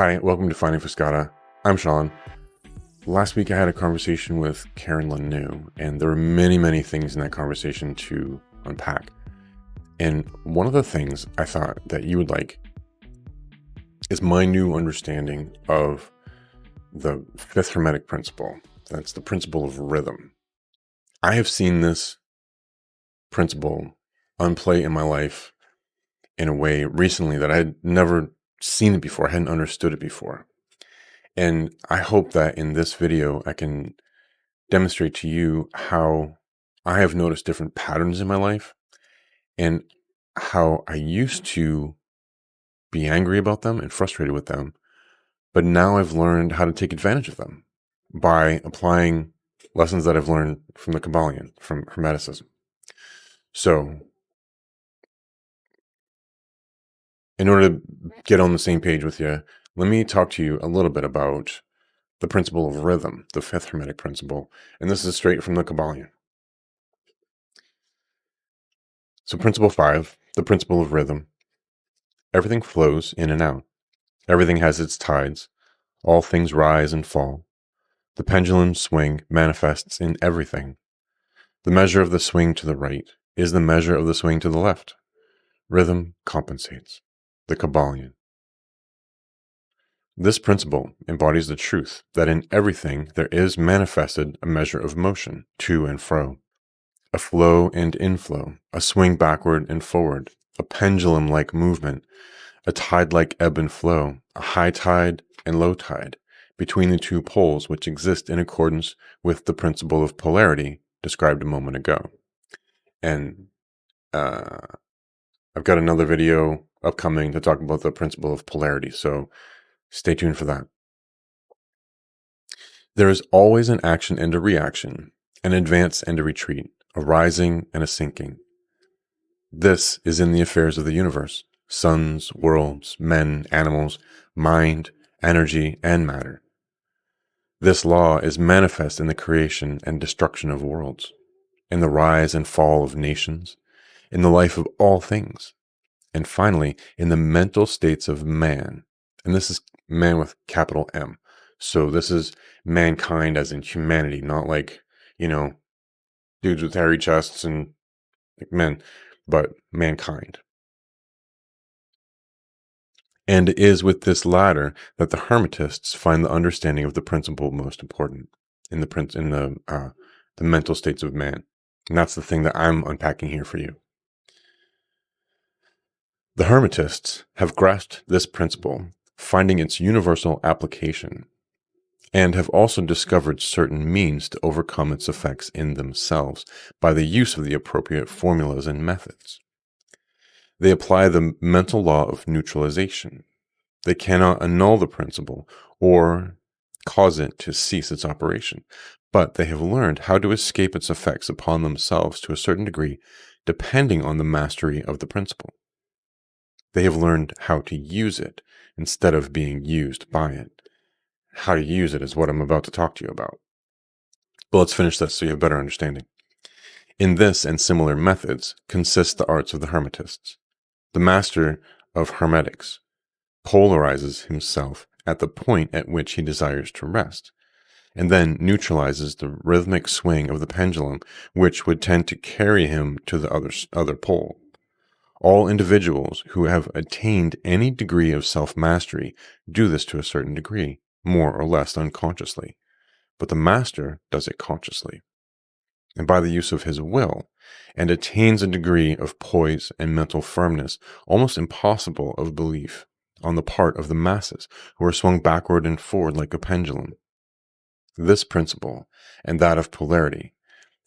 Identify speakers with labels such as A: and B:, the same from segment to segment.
A: Hi, welcome to Finding Fuscata. I'm Sean. Last week I had a conversation with Karen Lanou, and there were many things in that conversation to unpack. And one of the things I thought that you would like is my new understanding of the fifth Hermetic principle. That's the principle of rhythm. I have seen this principle on play in my life in a way recently that I had never seen it before, I hadn't understood it before. And I hope that in this video, I can demonstrate to you how I have noticed different patterns in my life and how I used to be angry about them and frustrated with them. But now I've learned how to take advantage of them by applying lessons that I've learned from the Kabbalion, from Hermeticism. So in order to get on the same page with you, let me talk to you a little bit about the principle of rhythm, the fifth Hermetic principle. And this is straight from the Kabbalion. So principle 5, the principle of rhythm. Everything flows in and out. Everything has its tides. All things rise and fall. The pendulum swing manifests in everything. The measure of the swing to the right is the measure of the swing to the left. Rhythm compensates. The Kabbalion. This principle embodies the truth that in everything there is manifested a measure of motion to and fro, a flow and inflow, a swing backward and forward, a pendulum-like movement, a tide-like ebb and flow, a high tide and low tide between the two poles which exist in accordance with the principle of polarity described a moment ago. And I've got another video upcoming to talk about the principle of polarity, so stay tuned for that. There is always an action and a reaction, an advance and a retreat, a rising and a sinking. This is in the affairs of the universe. Suns, worlds, men, animals, mind, energy, and matter. This law is manifest in the creation and destruction of worlds, in the rise and fall of nations, in the life of all things, and finally, in the mental states of man. And this is man with capital M. So this is mankind as in humanity, not like, dudes with hairy chests and like men, but mankind. And it is with this latter that the Hermetists find the understanding of the principle most important in the mental states of man. And that's the thing that I'm unpacking here for you. The Hermetists have grasped this principle, finding its universal application, and have also discovered certain means to overcome its effects in themselves by the use of the appropriate formulas and methods. They apply the mental law of neutralization. They cannot annul the principle or cause it to cease its operation, but they have learned how to escape its effects upon themselves to a certain degree, depending on the mastery of the principle. They have learned how to use it instead of being used by it. How to use it is what I'm about to talk to you about. But let's finish this so you have better understanding. In this and similar methods consist the arts of the Hermetists. The master of Hermetics polarizes himself at the point at which he desires to rest, and then neutralizes the rhythmic swing of the pendulum, which would tend to carry him to the other pole. All individuals who have attained any degree of self-mastery do this to a certain degree, more or less unconsciously, but the master does it consciously, and by the use of his will, and attains a degree of poise and mental firmness almost impossible of belief on the part of the masses, who are swung backward and forward like a pendulum. This principle, and that of polarity,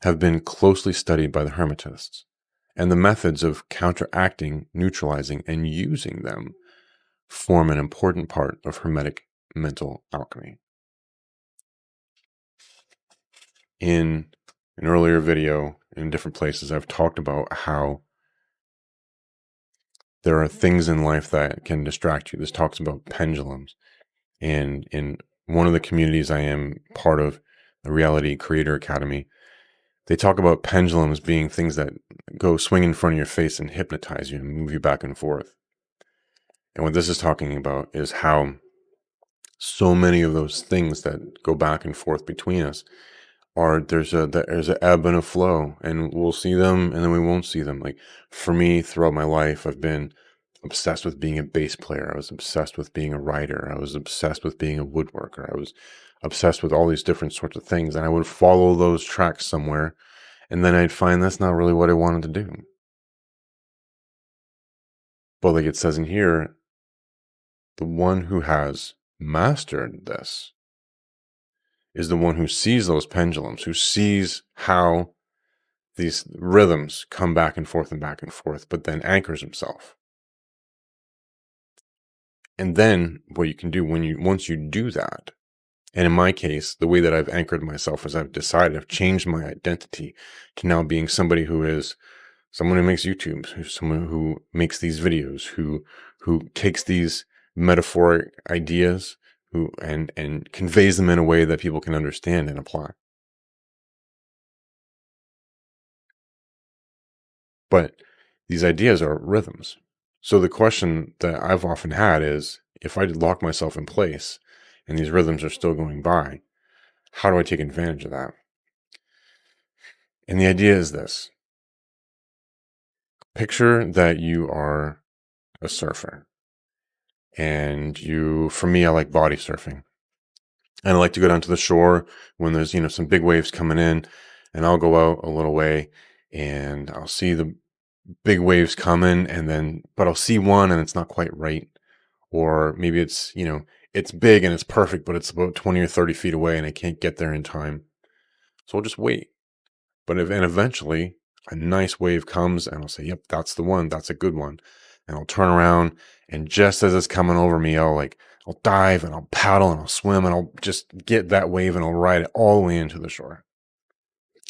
A: have been closely studied by the Hermetists, and the methods of counteracting, neutralizing, and using them form an important part of Hermetic mental alchemy. In an earlier video, in different places, I've talked about how there are things in life that can distract you. This talks about pendulums. And in one of the communities I am part of, the Reality Creator Academy, they talk about pendulums being things that go swing in front of your face and hypnotize you and move you back and forth. And what this is talking about is how So many of those things that go back and forth between us are there's a ebb and a flow, and we'll see them and then we won't see them. Like for me, throughout my life, I've been obsessed with being a bass player. I was obsessed with being a writer. I was obsessed with being a woodworker. I was obsessed with all these different sorts of things, and I would follow those tracks somewhere, and then I'd find that's not really what I wanted to do. But like it says in here, the one who has mastered this is the one who sees those pendulums, who sees how these rhythms come back and forth, but then anchors himself. And then what you can do once you do that, and in my case, the way that I've anchored myself is I've changed my identity to now being somebody who is someone who makes YouTube, who's someone who makes these videos, who takes these metaphoric ideas and conveys them in a way that people can understand and apply. But these ideas are rhythms. So the question that I've often had is, if I lock myself in place and these rhythms are still going by, how do I take advantage of that? And the idea is this. Picture that you are a surfer, and for me, I like body surfing. And I like to go down to the shore when there's, some big waves coming in, and I'll go out a little way and I'll see the big waves coming, but I'll see one and it's not quite right. Or maybe it's big and it's perfect, but it's about 20 or 30 feet away and I can't get there in time. So I'll just wait. And eventually a nice wave comes and I'll say, yep, that's the one. That's a good one. And I'll turn around, and just as it's coming over me, I'll dive and I'll paddle and I'll swim and I'll just get that wave and I'll ride it all the way into the shore.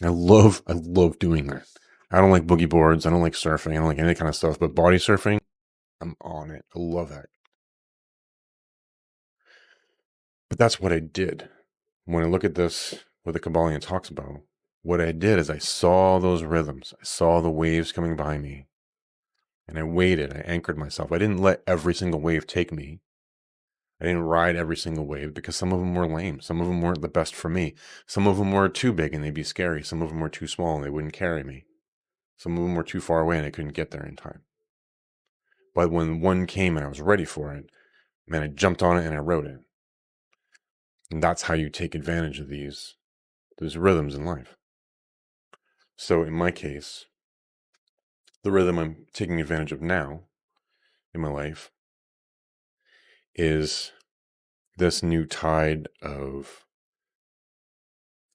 A: I love doing that. I don't like boogie boards. I don't like surfing. I don't like any kind of stuff, but body surfing, I'm on it. I love that. But that's what I did. When I look at this, what the Kabbalion talks about, what I did is I saw those rhythms. I saw the waves coming by me. And I waited. I anchored myself. I didn't let every single wave take me. I didn't ride every single wave because some of them were lame. Some of them weren't the best for me. Some of them were too big and they'd be scary. Some of them were too small and they wouldn't carry me. Some of them were too far away and I couldn't get there in time. But when one came and I was ready for it, man, I jumped on it and I rode it. And that's how you take advantage of these rhythms in life. So in my case, the rhythm I'm taking advantage of now in my life is this new tide and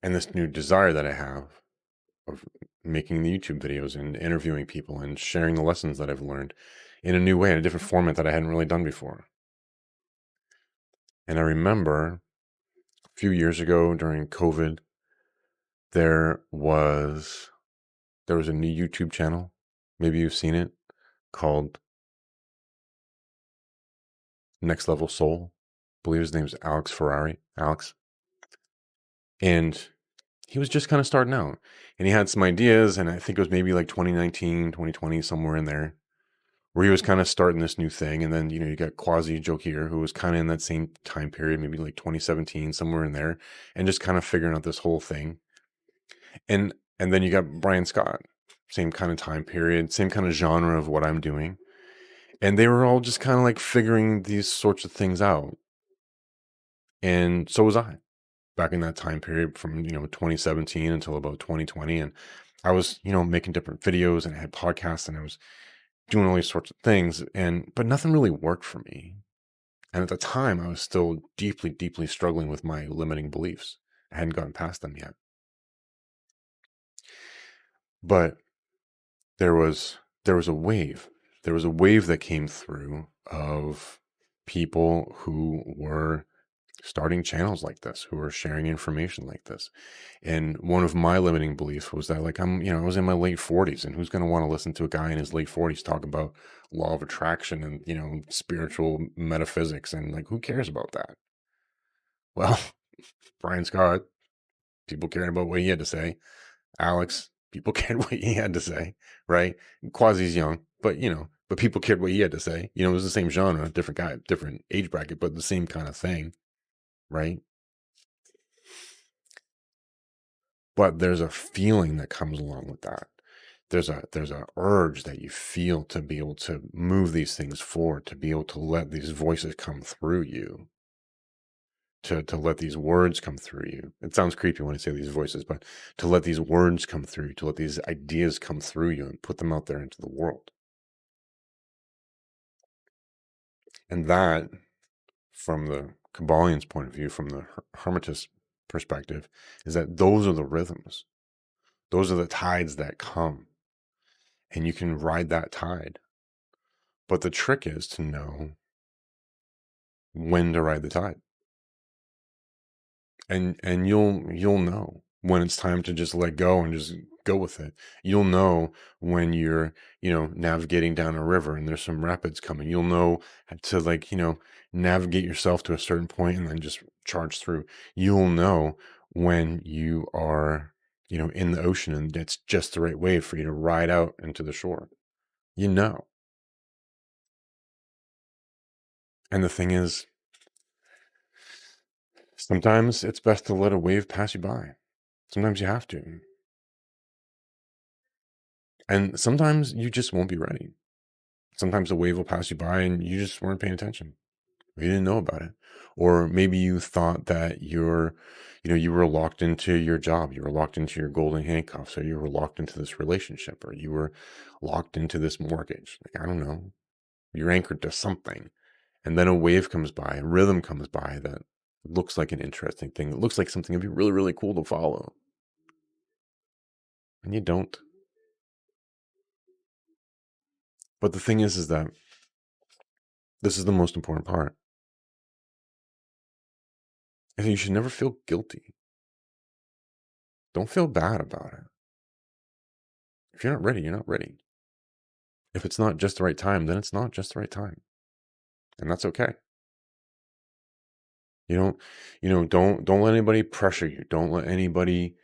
A: this new desire that I have of making the YouTube videos and interviewing people and sharing the lessons that I've learned in a new way, in a different format that I hadn't really done before. And I remember a few years ago during COVID, there was a new YouTube channel. Maybe you've seen it, called Next Level Soul. I believe his name's Alex. And he was just kind of starting out. And he had some ideas, and I think it was maybe like 2019, 2020, somewhere in there, where he was kind of starting this new thing. And then, you got Quasi Jokir, who was kind of in that same time period, maybe like 2017, somewhere in there, and just kind of figuring out this whole thing. And then you got Brian Scott, same kind of time period, same kind of genre of what I'm doing. And they were all just kind of like figuring these sorts of things out. And so was I back in that time period from, 2017 until about 2020. And I was, making different videos and I had podcasts and I was doing all these sorts of things, but nothing really worked for me. And at the time I was still deeply, deeply struggling with my limiting beliefs. I hadn't gotten past them yet. But there was a wave. There was a wave that came through of people who were starting channels like this, who were sharing information like this. And one of my limiting beliefs was that I was in my late 40s, and who's going to want to listen to a guy in his late 40s talk about law of attraction and, spiritual metaphysics, and who cares about that? Well, Brian Scott, people cared about what he had to say. Alex, people cared what he had to say, right? Quasi's young, but people cared what he had to say. It was the same genre, different guy, different age bracket, but the same kind of thing. right? But there's a feeling that comes along with that. There's a urge that you feel to be able to move these things forward, to be able to let these voices come through you, to let these words come through you. It sounds creepy when I say these voices, but to let these words come through you, to let these ideas come through you and put them out there into the world. And that, from the Kabbalian's point of view, from the Hermetist perspective, is that those are the rhythms. Those are the tides that come. And you can ride that tide. But the trick is to know when to ride the tide. And you'll know when it's time to just let go and just go with it. You'll know when you're, navigating down a river and there's some rapids coming. You'll know to navigate yourself to a certain point and then just charge through. You'll know when you are, in the ocean and it's just the right wave for you to ride out into the shore. You know. And the thing is, sometimes it's best to let a wave pass you by. Sometimes you have to. And sometimes you just won't be ready. Sometimes a wave will pass you by and you just weren't paying attention. You didn't know about it. Or maybe you thought that you were locked into your job. You were locked into your golden handcuffs, or you were locked into this relationship, or you were locked into this mortgage. Like, I don't know. You're anchored to something. And then a wave comes by, a rhythm comes by that looks like an interesting thing. It looks like something that'd be really, really cool to follow. And you don't. But the thing is that this is the most important part. I think you should never feel guilty. Don't feel bad about it. If you're not ready, you're not ready. If it's not just the right time, then it's not just the right time. And that's okay. Don't let anybody pressure you. Don't let anybody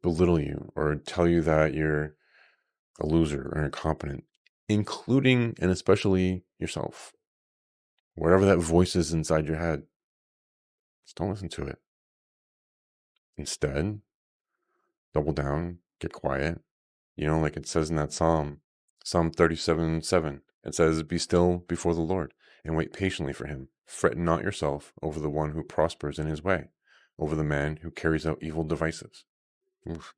A: belittle you or tell you that you're a loser or incompetent, including and especially yourself. Whatever that voice is inside your head, just don't listen to it. Instead, double down, get quiet. Like it says in that Psalm 37:7. It says, "Be still before the Lord and wait patiently for him. Fret not yourself over the one who prospers in his way, over the man who carries out evil devices." Oof.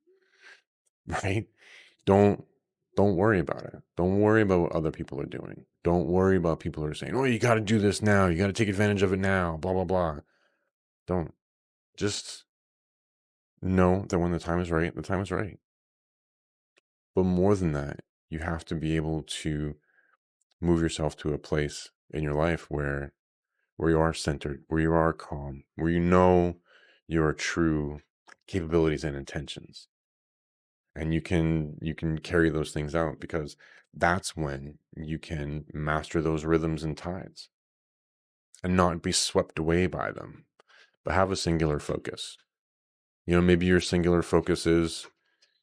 A: Right? Don't worry about it. Don't worry about what other people are doing. Don't worry about people who are saying, "Oh, you got to do this now. You got to take advantage of it now, blah, blah, blah." Don't. Just know that when the time is right, the time is right. But more than that, you have to be able to move yourself to a place in your life where you are centered, where you are calm, where you know your true capabilities and intentions. And you can carry those things out, because that's when you can master those rhythms and tides and not be swept away by them, but have a singular focus. Maybe your singular focus is,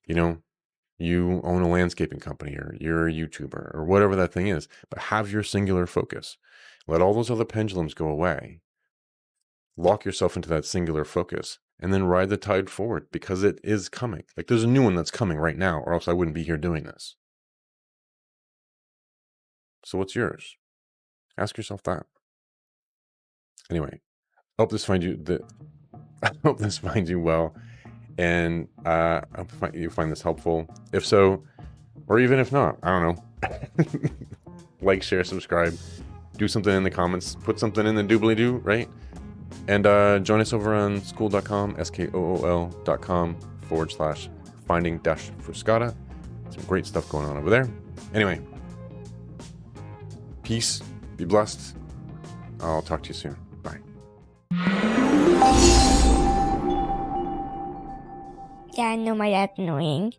A: you own a landscaping company, or you're a YouTuber, or whatever that thing is, but have your singular focus. Let all those other pendulums go away. Lock yourself into that singular focus and then ride the tide forward, because it is coming. Like, there's a new one that's coming right now, or else I wouldn't be here doing this. So what's yours? Ask yourself that. Anyway, I hope this finds you well, and I hope you find this helpful. If so, or even if not, I don't know. Like, share, subscribe, do something in the comments, put something in the doobly-doo, right? And join us over on skool.com, skool.com /finding-Fuscata. Some great stuff going on over there. Anyway, peace, be blessed. I'll talk to you soon. Bye.
B: Yeah, I know my dad's annoying.